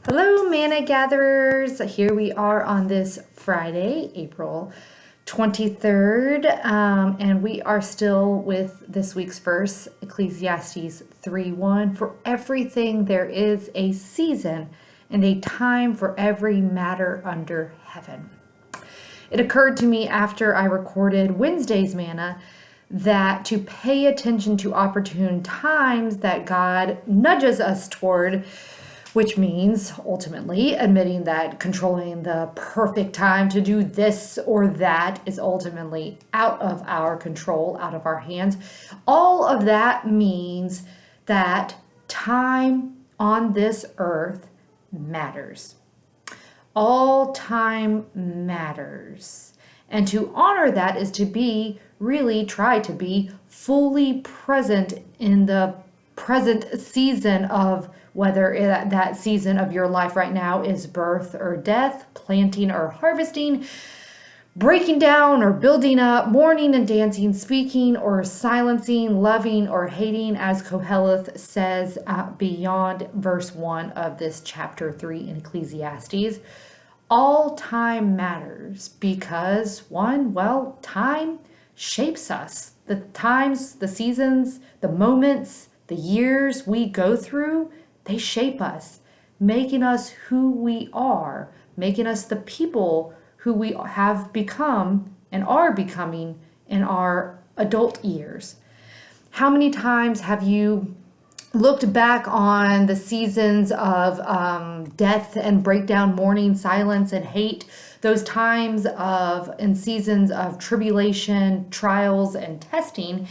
Hello, Manna Gatherers. Here we are on this Friday, April 23rd, and we are still with this week's verse, Ecclesiastes 3:1. For everything there is a season and a time for every matter under heaven. It occurred to me after I recorded Wednesday's Manna that to pay attention to opportune times that God nudges us toward, which means ultimately admitting that controlling the perfect time to do this or that is ultimately out of our control, out of our hands. All of that means that time on this earth matters. All time matters. And to honor that is to try to be fully present in the present season of whether that season of your life right now is birth or death, planting or harvesting, breaking down or building up, mourning and dancing, speaking or silencing, loving or hating, as Koheleth says beyond verse 1 of this chapter 3 in Ecclesiastes. All time matters because, time shapes us. The times, the seasons, the moments, the years we go through, they shape us, making us who we are, making us the people who we have become and are becoming in our adult years. How many times have you looked back on the seasons of death and breakdown, mourning, silence, and hate, those times and seasons of tribulation, trials, and testing,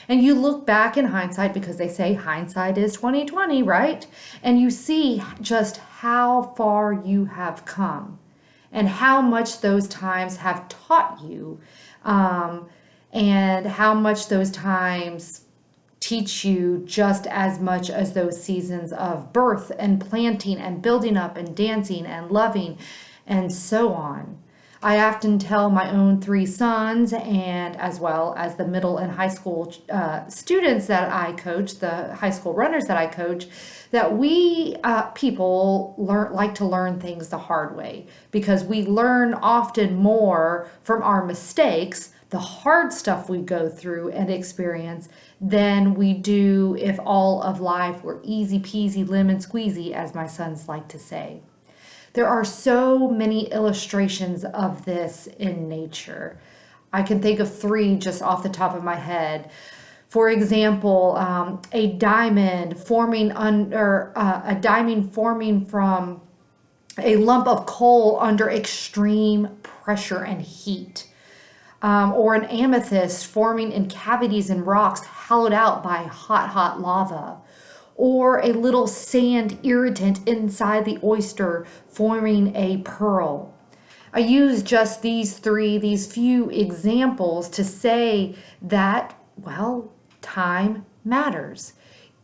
and you look back in hindsight, because they say hindsight is 20/20, right? And you see just how far you have come and how much those times have taught you, and how much those times teach you just as much as those seasons of birth and planting and building up and dancing and loving and so on. I often tell my own 3 sons, and as well as the middle and high school students that I coach, the high school runners that I coach, that we people like to learn things the hard way, because we learn often more from our mistakes, the hard stuff we go through and experience, than we do if all of life were easy peasy lemon squeezy, as my sons like to say. There are so many illustrations of this in nature. I can think of 3 just off the top of my head. For example, a diamond forming from a lump of coal under extreme pressure and heat, or an amethyst forming in cavities in rocks hollowed out by hot lava, or a little sand irritant inside the oyster forming a pearl. I use just these few examples to say that, time matters.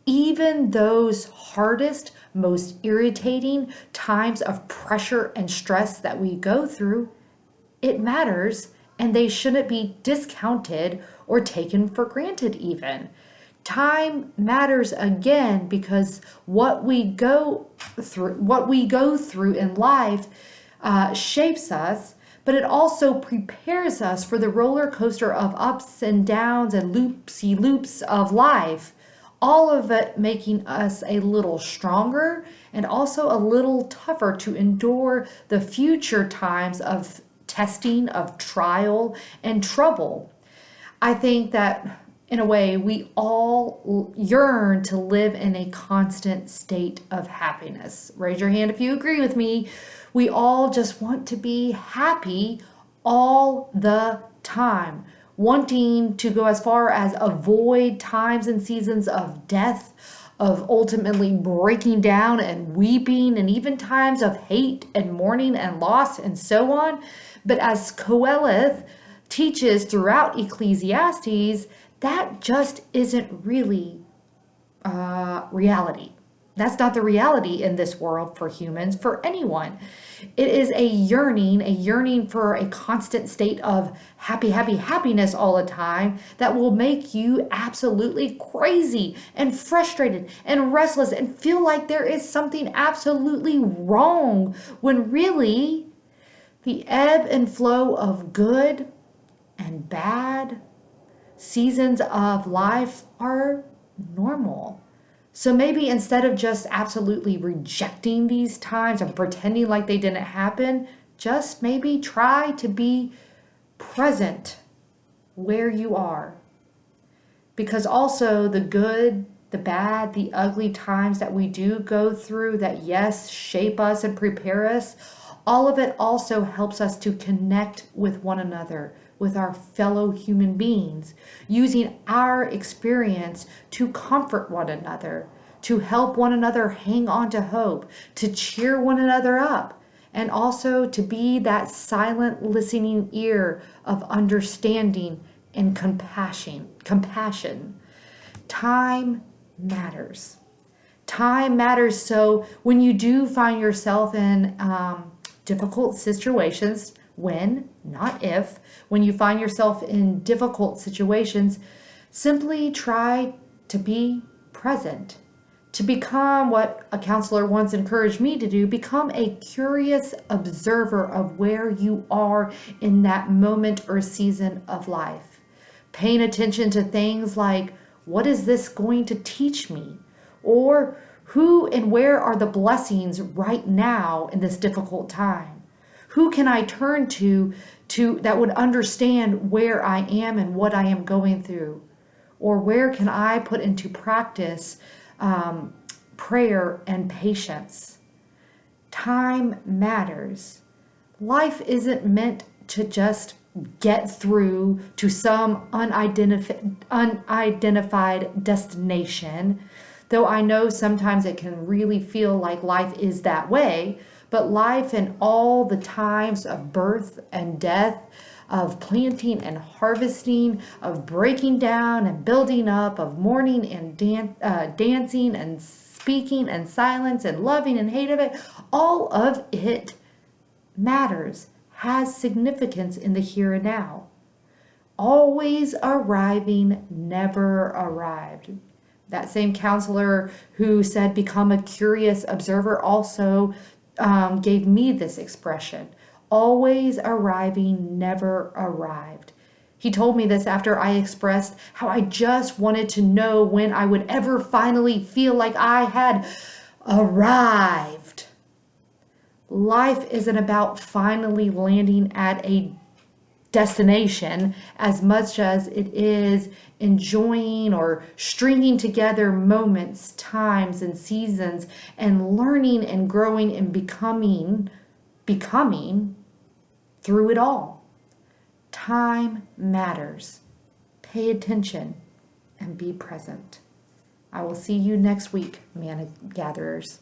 Even those hardest, most irritating times of pressure and stress that we go through, it matters, and they shouldn't be discounted or taken for granted even. Time matters again because what we go through in life shapes us, but it also prepares us for the roller coaster of ups and downs and loopsy loops of life. All of it making us a little stronger and also a little tougher to endure the future times of testing, of trial, and trouble. I think that in a way, we all yearn to live in a constant state of happiness. Raise your hand if you agree with me. We all just want to be happy all the time, wanting to go as far as avoid times and seasons of death, of ultimately breaking down and weeping, and even times of hate and mourning and loss and so on. But as Koheleth teaches throughout Ecclesiastes, that just isn't really reality. That's not the reality in this world for humans, for anyone. It is a yearning for a constant state of happiness all the time that will make you absolutely crazy and frustrated and restless and feel like there is something absolutely wrong when really the ebb and flow of good and bad seasons of life are normal. So maybe instead of just absolutely rejecting these times and pretending like they didn't happen, just maybe try to be present where you are. Because also the good, the bad, the ugly times that we do go through that, yes, shape us and prepare us, all of it also helps us to connect with one another, with our fellow human beings, using our experience to comfort one another, to help one another hang on to hope, to cheer one another up, and also to be that silent listening ear of understanding and compassion. Time matters. Time matters. So when you do find yourself in difficult situations, not if, when you find yourself in difficult situations, simply try to be present. To become what a counselor once encouraged me to do, become a curious observer of where you are in that moment or season of life. Paying attention to things like, what is this going to teach me? Or who and where are the blessings right now in this difficult time? Who can I turn to that would understand where I am and what I am going through? Or where can I put into practice prayer and patience? Time matters. Life isn't meant to just get through to some unidentified destination, though I know sometimes it can really feel like life is that way. But life in all the times of birth and death, of planting and harvesting, of breaking down and building up, of mourning and dancing and speaking and silence and loving and hate of it, all of it matters, has significance in the here and now. Always arriving, never arrived. That same counselor who said become a curious observer also gave me this expression. Always arriving, never arrived. He told me this after I expressed how I just wanted to know when I would ever finally feel like I had arrived. Life isn't about finally landing at a destination as much as it is enjoying or stringing together moments, times, and seasons, and learning and growing and becoming through it all. Time matters. Pay attention and be present. I will see you next week, Manna Gatherers.